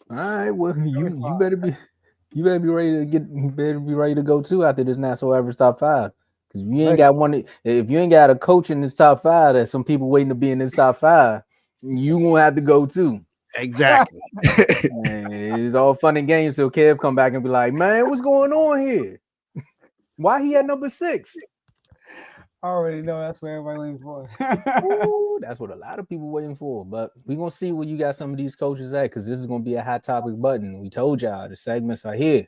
All right, well, Every you spot. better be ready to go too after this not so average top five. Because you ain't Ready. got one. If you ain't got a coach in this top five, there's some people waiting to be in this top five. You gonna have to go too. Exactly. Man, it's all fun and games till Kev come back and be like, "Man, what's going on here? Why he at number six?" I already know that's where everybody waiting for. Ooh, that's what a lot of people waiting for. But we gonna see where you got some of these coaches at, because this is gonna be a hot topic button. We told y'all the segments are here.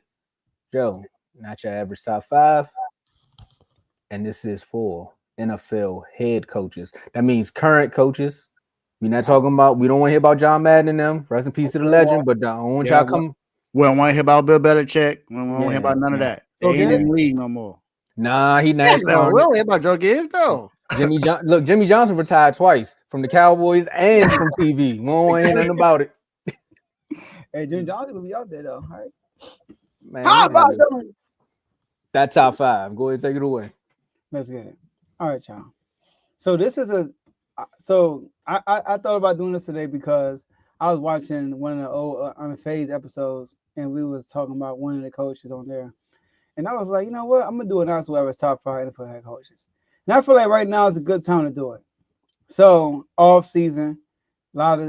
Joe, not your average top five, and this is for NFL head coaches. That means current coaches. We're not talking about. We don't want to hear about John Madden and them. Rest in peace to the legend. But I don't want Yeah, y'all come. we don't want to hear about Bill Belichick. We don't want to hear Yeah, about none of yeah, that. They So ain't in good. the league no more. nah. He Yeah, no, we NASCAR. don't hear about Joe Gibbs, though. Jimmy Johnson retired twice from the Cowboys and from TV. We don't want to hear nothing about it. Hey, Jimmy Johnson will be out there though. All right. Man, How about whatever. them? That top five. Go ahead, take it away. Let's get it. All right, y'all. So this is a. So I thought about doing this today because I was watching one of the old Unfazed episodes, and we was talking about one of the coaches on there, and I was like, you know what, I'm gonna do an nice whoever's top five NFL head coaches, and I feel like right now is a good time to do it. So off season, a lot of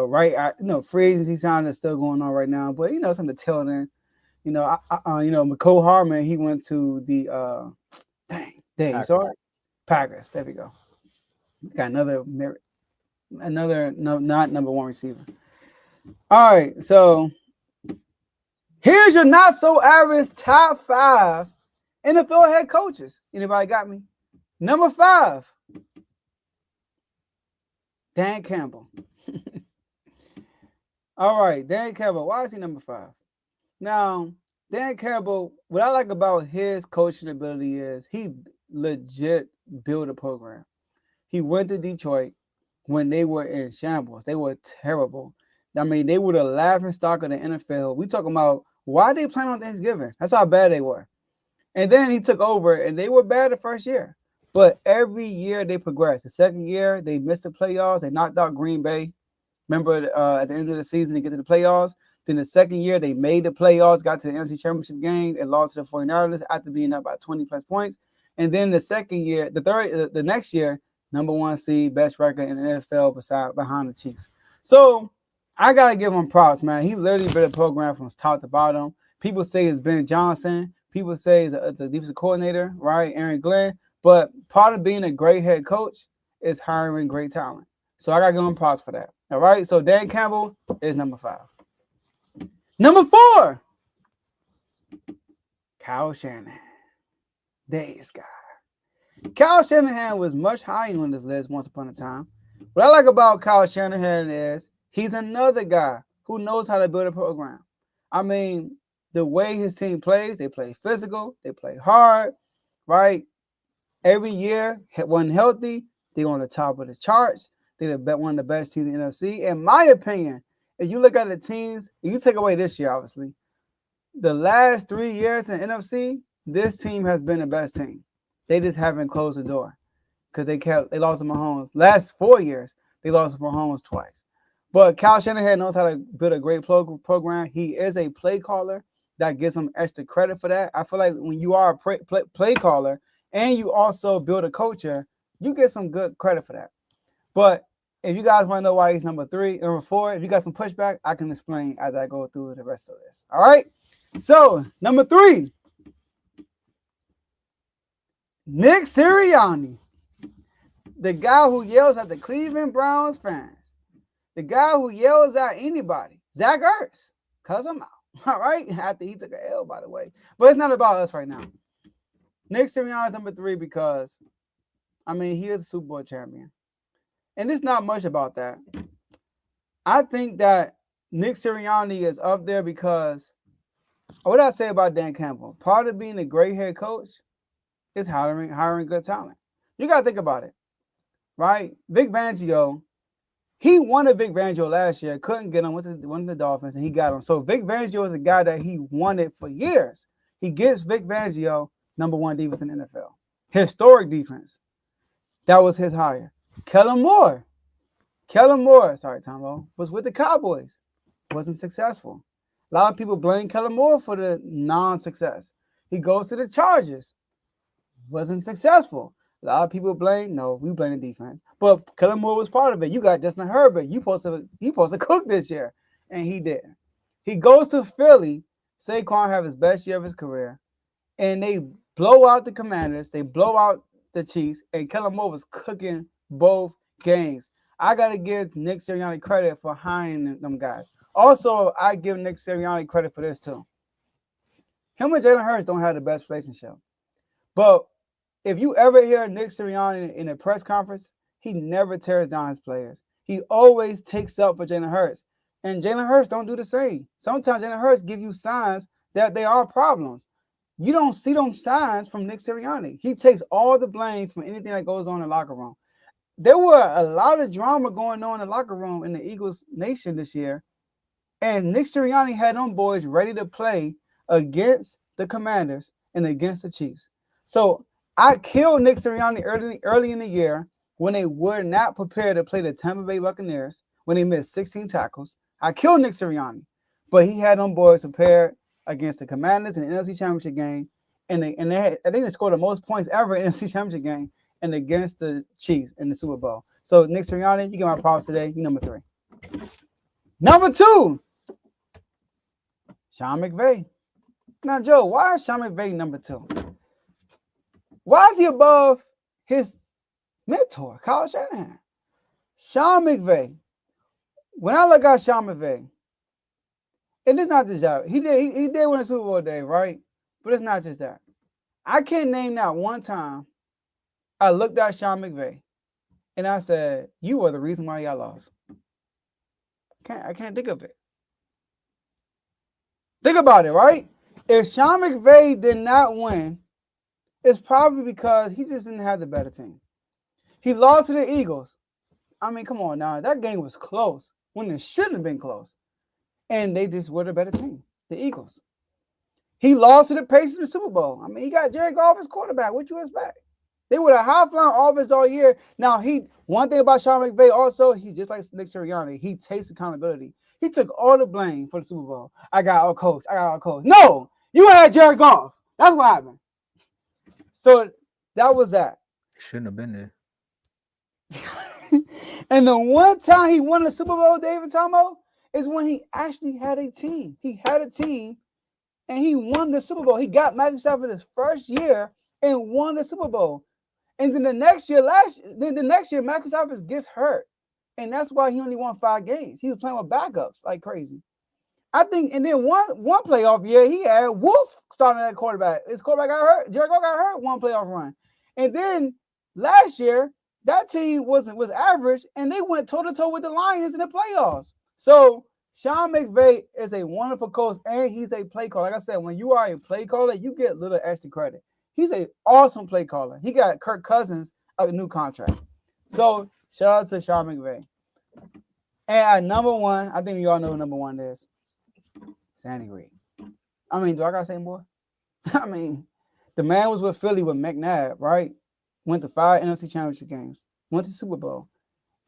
right, free agency time is still going on right now, but it's on the tail end. McCole Hardman, he went to the dang, you saw Packers. it? Packers. There we go. Got another no, not number one receiver. All right, so here's your not so average top five NFL head coaches. Anybody got me? Number five, Dan Campbell. All right, Dan Campbell. Why is he number five? Now, Dan Campbell, what I like about his coaching ability is he legit built a program. He went to Detroit when they were in shambles. They were terrible. I mean, they were the laughing stock of the NFL. We talking about why they playing on Thanksgiving. That's how bad they were. And then he took over, and they were bad the first year. But every year they progressed. The second year, they missed the playoffs. They knocked out Green Bay. Remember, at the end of the season, they get to the playoffs. Then the second year, they made the playoffs, got to the NFC Championship game, and lost to the 49ers after being up by 20 plus points. And then the second year, the next year, number one seed, best record in the NFL behind the Chiefs. So I gotta give him props, man. He literally built a program from top to bottom. People say it's Ben Johnson. People say it's a defensive coordinator, right? Aaron Glenn. But part of being a great head coach is hiring great talent. So I gotta give him props for that. All right. So Dan Campbell is number five. Number four, Kyle Shanahan. This guy. Kyle Shanahan was much higher on this list once upon a time. What I like about Kyle Shanahan is he's another guy who knows how to build a program. I mean, the way his team plays, they play physical, they play hard, right? Every year, when healthy, they're on the top of the charts. They're one of the best teams in the NFC. In my opinion, if you look at the teams, you take away this year, obviously, the last 3 years in NFC, this team has been the best team. They just haven't closed the door because they lost to Mahomes. Last 4 years, they lost to Mahomes twice. But Kyle Shanahan knows how to build a great program. He is a play caller that gives him extra credit for that. I feel like when you are a play caller and you also build a culture, you get some good credit for that. But if you guys want to know why he's number four, if you got some pushback, I can explain as I go through the rest of this. All right. So number three, Nick Sirianni, the guy who yells at the Cleveland Browns fans, the guy who yells at anybody, Zach Ertz, cuss him out. All right, after he took an L, by the way. But it's not about us right now. Nick Sirianni is number three because, I mean, he is a Super Bowl champion. And there's not much about that. I think that Nick Sirianni is up there because what did I say about Dan Campbell? Part of being a great head coach is hiring good talent. You got to think about it, right? Vic Fangio, he wanted Vic Fangio last year, couldn't get him, went to the Dolphins, and he got him. So Vic Fangio is a guy that he wanted for years. He gets Vic Fangio number one defense in the NFL. Historic defense. That was his hire. Kellen Moore, sorry, Tomo, was with the Cowboys. wasn't successful. A lot of people blame Kellen Moore for the non-success. He goes to the Chargers, wasn't successful. A lot of people blame we blame the defense, but Kellen Moore was part of it. You got Justin Herbert. You supposed to cook this year, and he didn't. He goes to Philly. Saquon have his best year of his career, and they blow out the Commanders. They blow out the Chiefs, and Kellen Moore was cooking both games. I got to give Nick Sirianni credit for hiring them guys. Also, I give Nick Sirianni credit for this too. Him and Jalen Hurts don't have the best relationship. But if you ever hear Nick Sirianni in a press conference, he never tears down his players. He always takes up for Jalen Hurts. And Jalen Hurts don't do the same. Sometimes Jalen Hurts give you signs that there are problems. You don't see them signs from Nick Sirianni. He takes all the blame from anything that goes on in the locker room. There were a lot of drama going on in the locker room in the Eagles Nation this year. And Nick Sirianni had them boys ready to play against the Commanders and against the Chiefs. So I killed Nick Sirianni early in the year when they were not prepared to play the Tampa Bay Buccaneers, when they missed 16 tackles. I killed Nick Sirianni, but he had them boys prepared against the Commanders in the NFC Championship game, and I think they scored the most points ever in the NFC Championship game, and against the Chiefs in the Super Bowl. So Nick Sirianni, you get my props today. You number 3. Number 2, Sean McVay. Now, Joe, why is Sean McVay number 2? Why is he above his mentor, Kyle Shanahan? Sean McVay. When I look at Sean McVay, and it's not just that. He did win a Super Bowl day, right? But it's not just that. I can't name that one time I looked at Sean McVay and I said, you are the reason why y'all lost. I can't think of it. Think about it, right? If Sean McVay did not win, it's probably because he just didn't have the better team. He lost to the Eagles. I mean, come on now. That game was close when it shouldn't have been close. And they just were the better team, the Eagles. He lost to the Pacers in the Super Bowl. I mean, he got Jared Goff as quarterback. What you expect? They were a high-flying offense all year. Now, one thing about Sean McVay also, he's just like Nick Sirianni. He takes accountability. He took all the blame for the Super Bowl. I got our coach. No, you had Jared Goff. That's what happened. So that was that. Shouldn't have been there. And the one time he won the Super Bowl, David Tomo, is when he actually had a team. He had a team, and he won the Super Bowl. He got Matthew Stafford his first year and won the Super Bowl. And then the next year, Matthew Stafford gets hurt, and that's why he only won 5 games. He was playing with backups like crazy. I think, and then one playoff year, he had Wolf starting at quarterback. His quarterback got hurt. Jericho got hurt one playoff run. And then last year, that team was average, and they went toe-to-toe with the Lions in the playoffs. So Sean McVay is a wonderful coach, and he's a play caller. Like I said, when you are a play caller, you get a little extra credit. He's an awesome play caller. He got Kirk Cousins a new contract. So shout out to Sean McVay. And at number 1, I think we all know who number 1 is. Andy Reid. I mean, do I gotta say more? I mean, the man was with Philly with McNabb, right? Went to 5 NFC Championship games, went to Super Bowl,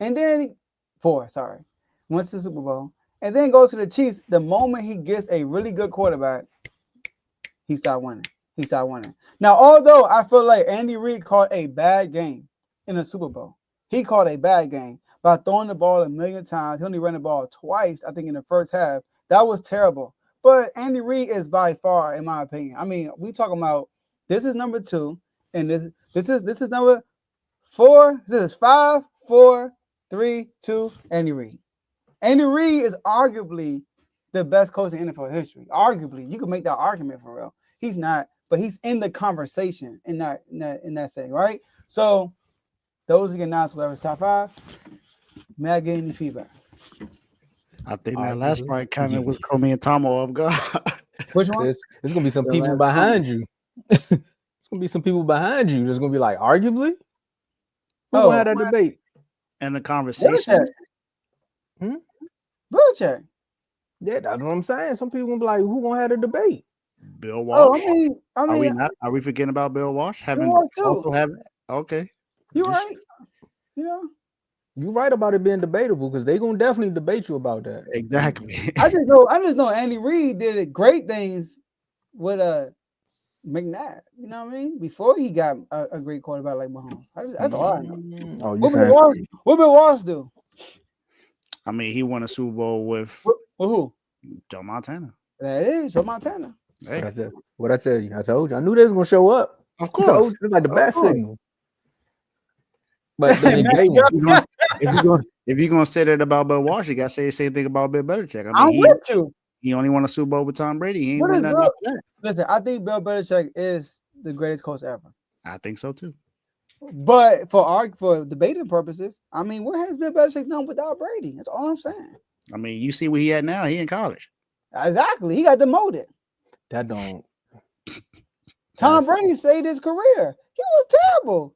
and then 4. Went to the Super Bowl, and then goes to the Chiefs. The moment he gets a really good quarterback, he started winning. Now, although I feel like Andy Reid called a bad game in the Super Bowl, he called a bad game by throwing the ball 1,000,000 times. He only ran the ball twice, I think, in the first half. That was terrible. But Andy Reid is by far, in my opinion. I mean, we talking about this is number 2, and this is number 4. This is 5, 4, 3, 2. Andy Reid. Andy Reid is arguably the best coach in NFL history. Arguably, you can make that argument for real. He's not, but he's in the conversation in that setting, right? So those are your announced whoever's top 5. May I get any feedback? I think that last part kind of was Comey and Tomo off guard. Which one? There's gonna be some people behind you. There's gonna be some people behind you. There's gonna be like, arguably, who had a debate and the conversation. Belichick. Yeah, that's what I'm saying. Some people gonna be like, who gonna have a debate? Bill Walsh. I mean, are we forgetting about Bill Walsh? Okay. You're right. You know. You're right about it being debatable because they're gonna definitely debate you about that. Exactly. I just know Andy Reid did great things with McNabb. You know what I mean? Before he got a great quarterback like Mahomes. That's all I know. Oh, you What saying did Walsh do? I mean, he won a Super Bowl with who? Joe Montana. That is Joe Montana. Hey. What I tell you? I told you. I knew they was gonna show up. Of course, it's like the best signal. But the if you're gonna say that about Bill Walsh, you gotta say the same thing about Bill Belichick. I mean, I'm with you. He only won a Super Bowl with Tom Brady. He ain't won nothing after that. Listen, I think Bill Belichick is the greatest coach ever. I think so too. But for debating purposes, I mean, what has Bill Belichick done without Brady? That's all I'm saying. I mean, you see where he at now. He in college. Exactly. He got demoted. That don't. Tom Brady saved his career. He was terrible.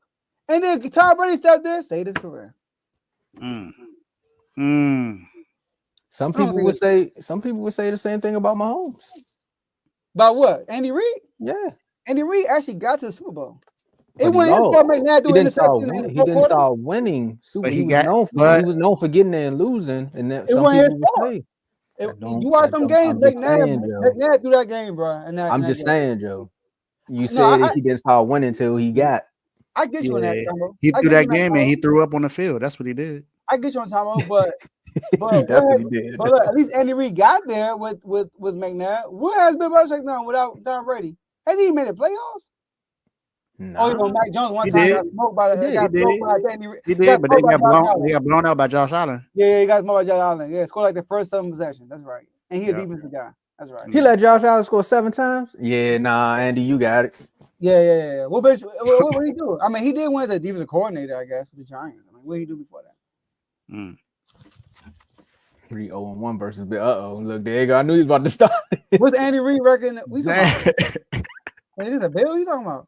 And then Tom Brady stepped there, saved his career. Some people would say the same thing about Mahomes. About what? Andy Reid? Yeah. Andy Reid actually got to the Super Bowl. It wasn't he didn't start winning. He was known for getting there and losing. And that some people would say. You watch some games, McNabb threw that game, bro. I'm just saying, Joe. You said he didn't start winning until he got. I get you on that, Tomo. He threw that game and he threw up on the field. That's what he did. I get you on Tomo, but that's what he did. But look, at least Andy Reid got there with McNabb. What has Bill Belichick done without Tom Brady? Has he made the playoffs? No. Oh, you know, Mac Jones one time got smoked by Andy Reid. He did, but they got blown out by Josh Allen. Yeah, he got smoked by Josh Allen. Yeah, scored like the first 7 possessions. That's right. And he a defensive guy. That's right. He let Josh Allen score 7 times? Yeah, nah, Andy, you got it. Yeah. What did he do? I mean, he did win as a defensive coordinator, I guess, with the Giants. I mean, what did he do before that? 3-0-1 versus Bill. Look, there you go. I knew he was about to start. What's Andy Reid reckon? We talking about? Is this a Bill? You talking about?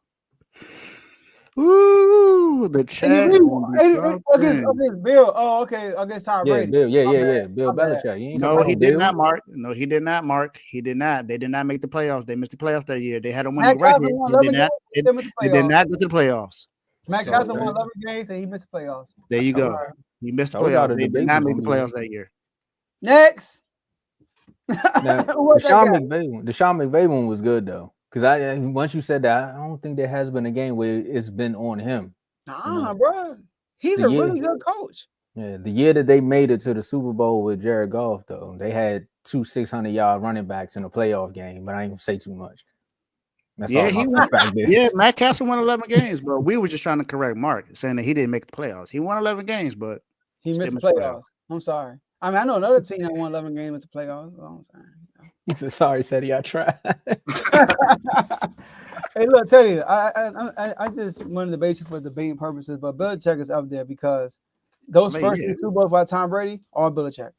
Ooh, the chat against Bill. Oh, okay, against Tom Brady. Bill, yeah. Bill Belichick. No, he did not, Mark. No, he did not, Mark. He did not. They did not make the playoffs. They missed the playoffs that year. They had a winning record. They did not go to the playoffs. Matt Castle won 11 games and he missed the playoffs. There you go. He missed the playoffs. They did not make the playoffs that year. Next. Now, the Sean McVay one was good though. Because once you said that, I don't think there has been a game where it's been on him. Bro. He's a really good coach. Yeah, the year that they made it to the Super Bowl with Jared Goff, though, they had 2 600-yard running backs in a playoff game, but I ain't gonna say too much. That's Matt Castle won 11 games, but we were just trying to correct Mark, saying that he didn't make the playoffs. He won 11 games, but he missed the playoffs. I'm sorry. I mean, I know another team that won 11 games with the playoffs. I'm saying. He said, "Sorry, Teddy, I tried." Hey, look, Teddy, I just want to debate you for debating purposes, but Belichick is up there because those first 2 Super Bowls by Tom Brady are Belichick.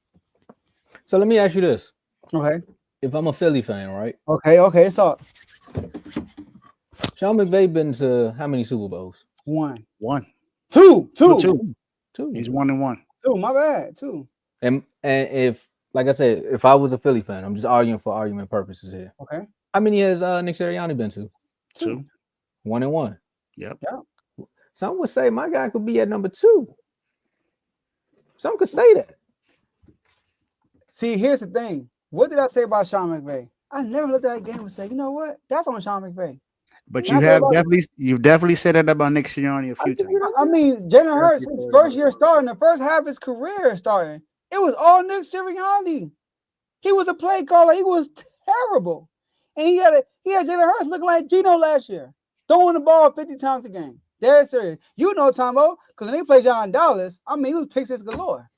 So let me ask you this. Okay. If I'm a Philly fan, right? Okay, let's talk. Sean McVay been to how many Super Bowls? 1. 2. 2. He's 1-1. 2, my bad. 2. And if, like I said, if I was a Philly fan, I'm just arguing for argument purposes here. Okay. How many has Nick Sirianni been to? 2. 1-1. Yep. Some would say my guy could be at number 2. Some could say that. See, here's the thing. What did I say about Sean McVay? I never looked at that game and said, you know what? That's on Sean McVay. But you've definitely said that about Nick Sirianni a few times. I mean, Jalen Hurts, his first year starting, the first half of his career starting, it was all Nick Sirianni. He was a play caller. He was terrible. And he had Jalen Hurts looking like Geno last year, throwing the ball 50 times a game. Dead serious. You know, Tomo, because when they played John Dallas, I mean, he was pick-six galore.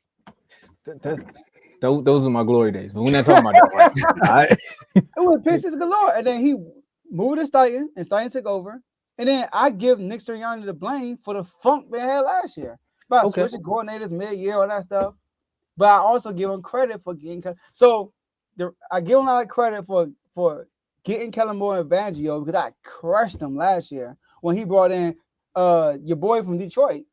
Those are my glory days. But we're not talking about that. Right? It was pick-six galore. And then he moved to Stuyton, and Stuyton took over. And then I give Nick Sirianni the blame for the funk they had last year. About switching coordinators mid-year, all that stuff. But I also give him credit for getting – so I give him a lot of credit for getting Kellen Moore and Fangio because I crushed him last year when he brought in your boy from Detroit,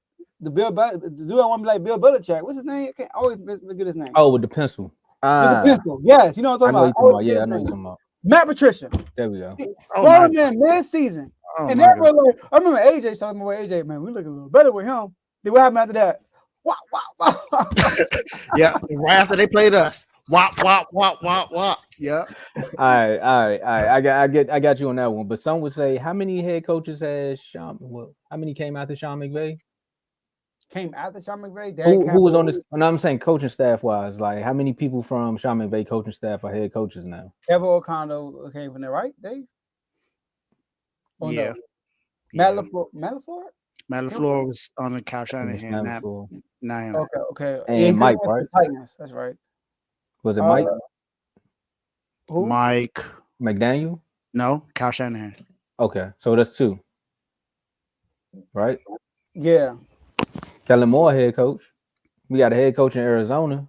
the dude I want to be like Bill Belichick. What's his name? I can't always forget his name. Oh, with the pencil. With the pencil. Yes, you know what I'm talking about. Yeah, I know you're talking about. Matt Patricia. There we go. Brought him in mid-season. And everybody, I remember AJ talking about AJ, man, we look a little better with him. Then what happened after that? Wah, wah, wah. Yeah, right after they played us. Wop, wop, wop, wop, wop. Yeah. All right. I got you on that one. But some would say, how many head coaches has Sean? Well, how many came after Sean McVay? Came after Sean McVay. Who was on this? No, I'm saying coaching staff wise. Like, how many people from Sean McVay coaching staff are head coaches now? Kevin O'Connell came from there, right, Dave? Oh, Yeah. No. Yeah. Matt LaFleur was on the couch. Not him. Okay. And Mike, right? Titans. That's right. Was it Mike? Who? Mike McDaniel? No, Kyle Shanahan. Okay, so that's two, right? Yeah. Kellen Moore, head coach. We got a head coach in Arizona.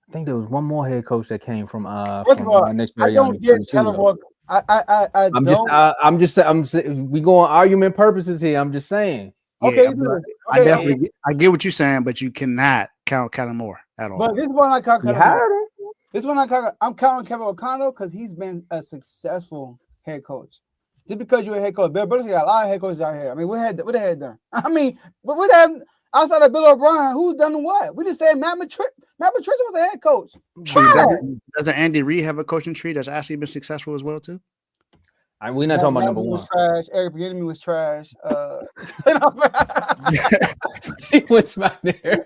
I think there was one more head coach that came from next year. I don't get Kellen Moore. We go on argument purposes here. I'm just saying. Okay, I get what you're saying, but you cannot count Kellen Moore at all. But this one I count Kellen Moore. This one I'm counting Kevin O'Connell because he's been a successful head coach. Just because you're a head coach, Bill Belichick got a lot of head coaches out here. I mean, what they had done? I mean, what they have outside of Bill O'Brien? Who's done what? We just said Matt Patricia was a head coach. Doesn't Andy Reid have a coaching tree that's actually been successful as well too? We're not talking about number one. Trash. Eric Bieniemy was trash. He was my there.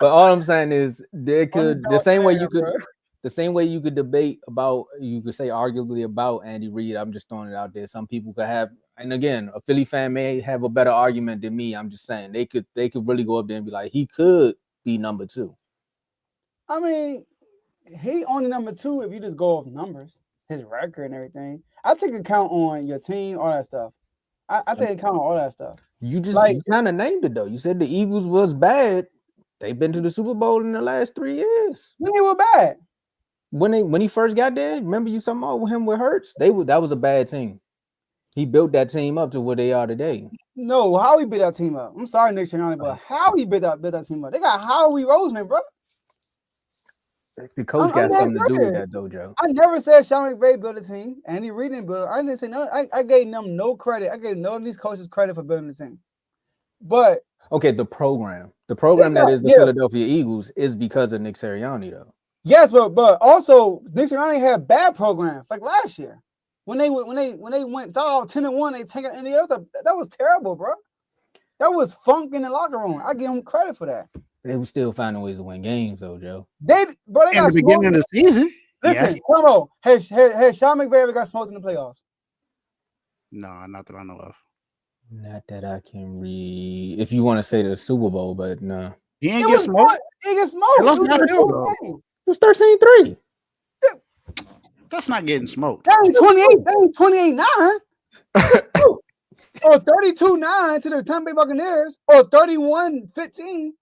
But all I'm saying is the same way you could debate about, you could say arguably about Andy Reid. I'm just throwing it out there. Some people could have, and again, a Philly fan may have a better argument than me. I'm just saying they could really go up there and be like, he could be number two. I mean, he only number two if you just go off numbers, his record and everything. I take account on your team, all that stuff. I take account on all that stuff. You kind of named it though. You said the Eagles was bad. They've been to the Super Bowl in the last 3 years. When they were bad. When he first got there, remember you talking about him with Hurts? That was a bad team. He built that team up to where they are today. No, how he built that team up? I'm sorry, Nick Sirianni, but how he built that team up? They got Howie Roseman, bro. The coach got something to do with that, though, Joe. I never said Sean McVay built a team. Andy Reid didn't build it. I didn't say no. I gave them no credit. I gave none of these coaches credit for building the team. But okay, the program that is the Philadelphia Eagles is because of Nick Sirianni, though. Yes, but also Nick Sirianni had bad programs like last year when they went all 10-1. They take it, and that was terrible, bro. That was funk in the locker room. I give them credit for that. They were still finding ways to win games, though, Joe. They got in the beginning of the season. Listen, Tomo, has Sean McVay ever got smoked in the playoffs? No, not that I know of. Not that I can read. If you want to say the Super Bowl, but no. He ain't get smoked. He get smoked. It was 13-3. That's not getting smoked. That was 28-9. Or 32-9 to the Tampa Bay Buccaneers. Or 31-15.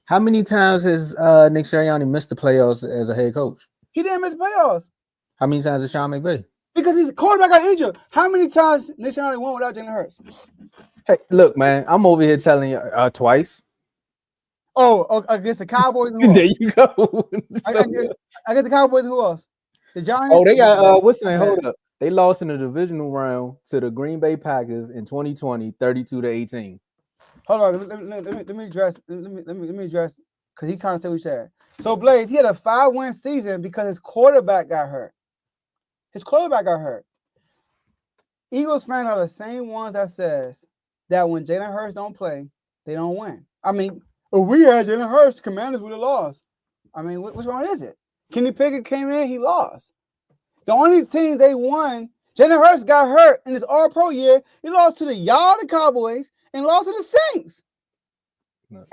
How many times has Nick Sirianni missed the playoffs as a head coach? He didn't miss the playoffs. How many times has Sean McVay? Because his quarterback got injured. How many times Nick Sirianni won without Jalen Hurts? Hey, look, man, I'm over here telling you twice. Oh, against the Cowboys. There you go. I get the Cowboys. Who else? The Giants. Oh, they got what's the name? Hold up. They lost in the divisional round to the Green Bay Packers in 2020, 32-18. Hold on, let me address because he kind of said what you said. So Blaze, he had a 5-win season because his quarterback got hurt. Eagles fans are the same ones that says that when Jalen Hurts don't play, they don't win. I mean, if we had Jalen Hurts, Commanders would have lost. I mean, which one is it? Kenny Pickett came in, he lost. The only teams they won, Jalen Hurts got hurt in his All-Pro year. He lost to the Cowboys and lost to the Saints.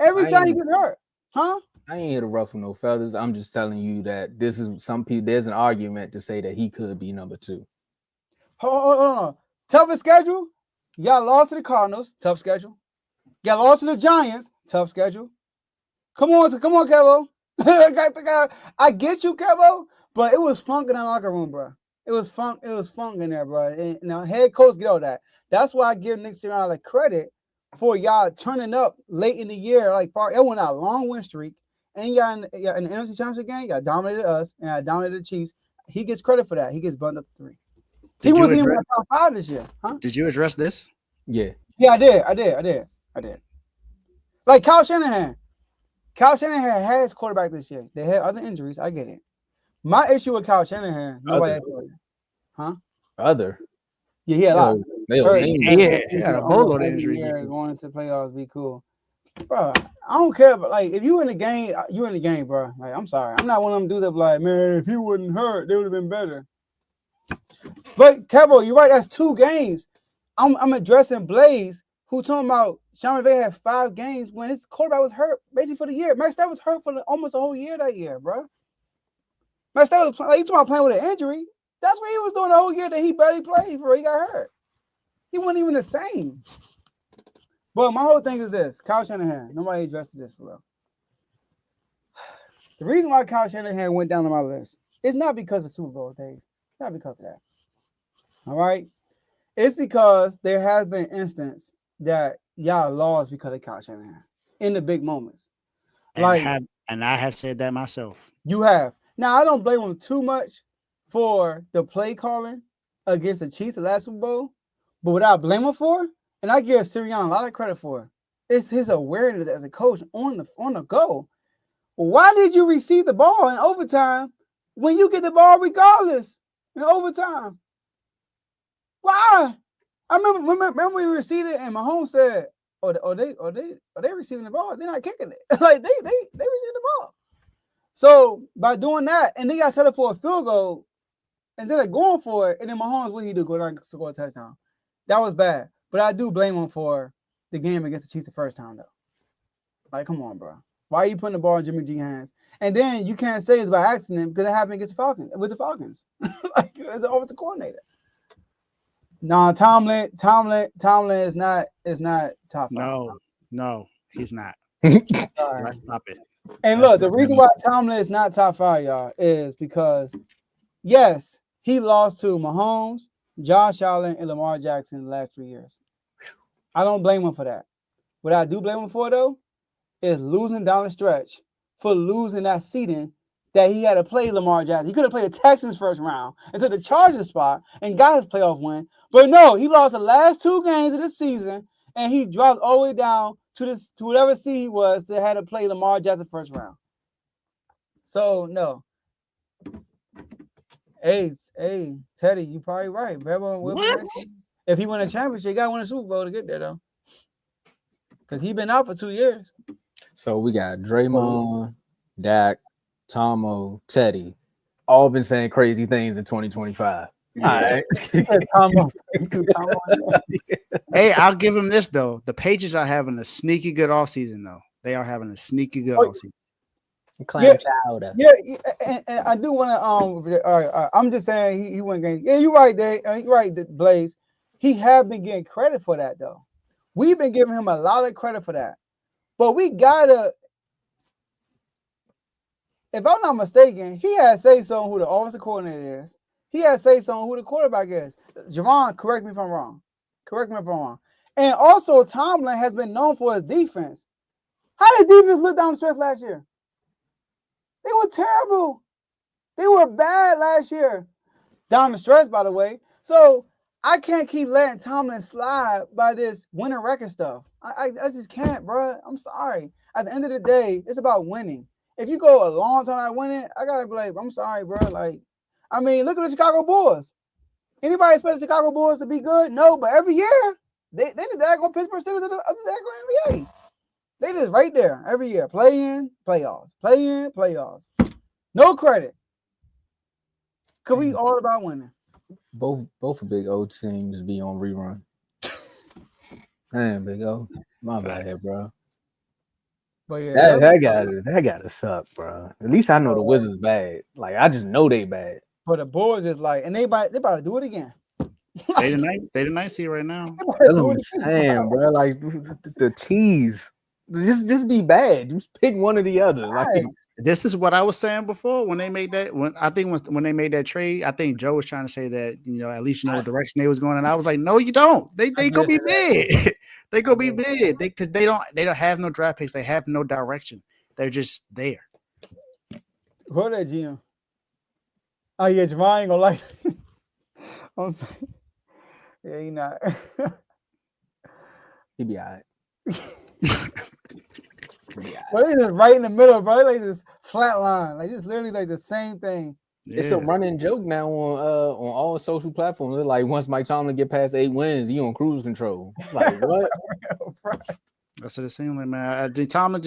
Every time he get hurt, huh? I ain't here to ruffle no feathers. I'm just telling you that this is some people. There's an argument to say that he could be number two. Hold on. Toughest schedule. Y'all lost to the Cardinals. Tough schedule. Y'all lost to the Giants. Tough schedule. Come on, Kevo. I get you, Kevo, but it was funk in the locker room, bro. It was funk in there, bro. And now head coach get all that. That's why I give Nick Sirianni credit for y'all turning up late in the year. Like it went out a long win streak. And y'all in the NFC Championship game, y'all dominated us and I dominated the Chiefs. He gets credit for that. He gets bumped up to 3. He wasn't even in the top 5 this year, huh? Did you address this? Yeah. Yeah, I did. Like Kyle Shanahan. Kyle Shanahan has quarterback this year. They had other injuries. I get it. My issue with Kyle Shanahan, nobody huh? Other. Yeah, he had a lot. He had a boatload of injuries. Yeah, going into playoffs be cool. Bro, I don't care, but like if you in the game, you in the game, bro. Like, I'm sorry. I'm not one of them dudes that be like, man, if he wouldn't hurt, they would have been better. But Kevo, you're right, that's 2 games. I'm addressing Blaze, who talking about Sean McVay had 5 games when his quarterback was hurt basically for the year. Max Stafford was hurt for almost a whole year that year, bro. Max Stafford was like, you talking about playing with an injury. That's what he was doing the whole year that he barely played for. He got hurt. He wasn't even the same. But my whole thing is this: Kyle Shanahan. Nobody addressed this for real. The reason why Kyle Shanahan went down on my list is not because of Super Bowl, Dave. Not because of that. All right? It's because there has been instance that y'all lost because of Kyle Shanahan in the big moments. And I have said that myself. You have. Now, I don't blame him too much for the play calling against the Chiefs the last Super Bowl, but what I blame him for, and I give Sirianni a lot of credit for, it's his awareness as a coach on the go. Why did you receive the ball in overtime when you get the ball regardless in overtime? Why? I remember we received it and Mahomes said, "Oh, they receiving the ball? They're not kicking it. Like they received the ball." So by doing that, and they got set up for a field goal, and then they're going for it, and then Mahomes, what he do? Go down and score a touchdown. That was bad. But I do blame him for the game against the Chiefs the first time, though. Like, come on, bro. Why are you putting the ball in Jimmy G hands? And then you can't say it's by accident because it happened against the Falcons with the Falcons. Like, it's an offensive coordinator. No, Tomlin is not top 5. No, he's not. Let's stop it. And look, the reason why Tomlin is not top 5, y'all, is because yes, he lost to Mahomes, Josh Allen, and Lamar Jackson in the last 3 years. I don't blame him for that. What I do blame him for, though, is losing down the stretch for losing that seeding that he had to play Lamar Jackson. He could have played the Texans first round into the Chargers spot and got his playoff win. But no, he lost the last 2 games of the season, and he dropped all the way down to whatever seed he was to have to play Lamar Jackson first round. So, no. Hey, Teddy, you probably right. What? If he win a championship, he got to win a Super Bowl to get there, though. Because he been out for 2 years. So we got Draymond, Dak, Tomo, Teddy, all been saying crazy things in 2025. Yeah. All right. Hey, I'll give him this, though. The Patriots are having a sneaky good offseason, though. They are having a sneaky good offseason. Yeah, and I do want to I'm just saying he went game. Yeah, you're right, Dave. You're right, Blaze. He have been getting credit for that, though. We've been giving him a lot of credit for that. But we gotta, if I'm not mistaken, he had say so on who the offensive coordinator is. He had say so on who the quarterback is. Javon, correct me if I'm wrong. And also, Tomlin has been known for his defense. How did defense look down the stretch last year? They were terrible. They were bad last year. Down the stretch, by the way. So I can't keep letting Tomlin slide by this winning record stuff. I just can't, bro. I'm sorry. At the end of the day, it's about winning. If you go a long time without winning, I gotta be like, I'm sorry, bro. Like, I mean, look at the Chicago Bulls. Anybody expect the Chicago Bulls to be good? No, but every year they did that on Pittsburgh Steelers of the NBA. They just right there every year. Play in, playoffs. Play in, playoffs. No credit. Cause we all about winning. Both of Big O teams be on rerun. Man, Big O, my bad, bro. But yeah, that gotta suck, bro. At least I know the Wizards bad. Like I just know they bad. But the Bulls is like, and they about to do it again. They the ninth seed right now. That's what I'm saying, bro. Like the tease. Just be bad. Just pick one or the other. Like this is what I was saying before when they made that. When they made that trade, I think Joe was trying to say that at least you know what direction they was going. And I was like, no, you don't. They go be big. They go be big. Because they don't have no draft picks. They have no direction. They're just there. Who are that GM? Oh yeah, Javon ain't gonna like. I'm sorry. Yeah, he not. He be all right. Yeah. But it's just right in the middle, bro. Like this flat line. Like it's literally like the same thing. It's a running joke now on all social platforms. They're like, once Mike Tomlin get past 8 wins, he on cruise control. It's like, what? That's what it seems like, man. I think Tomlin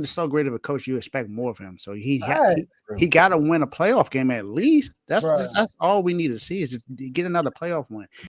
is so great of a coach. You expect more of him. So he got to win a playoff game at least. That's all we need to see is just get another playoff win.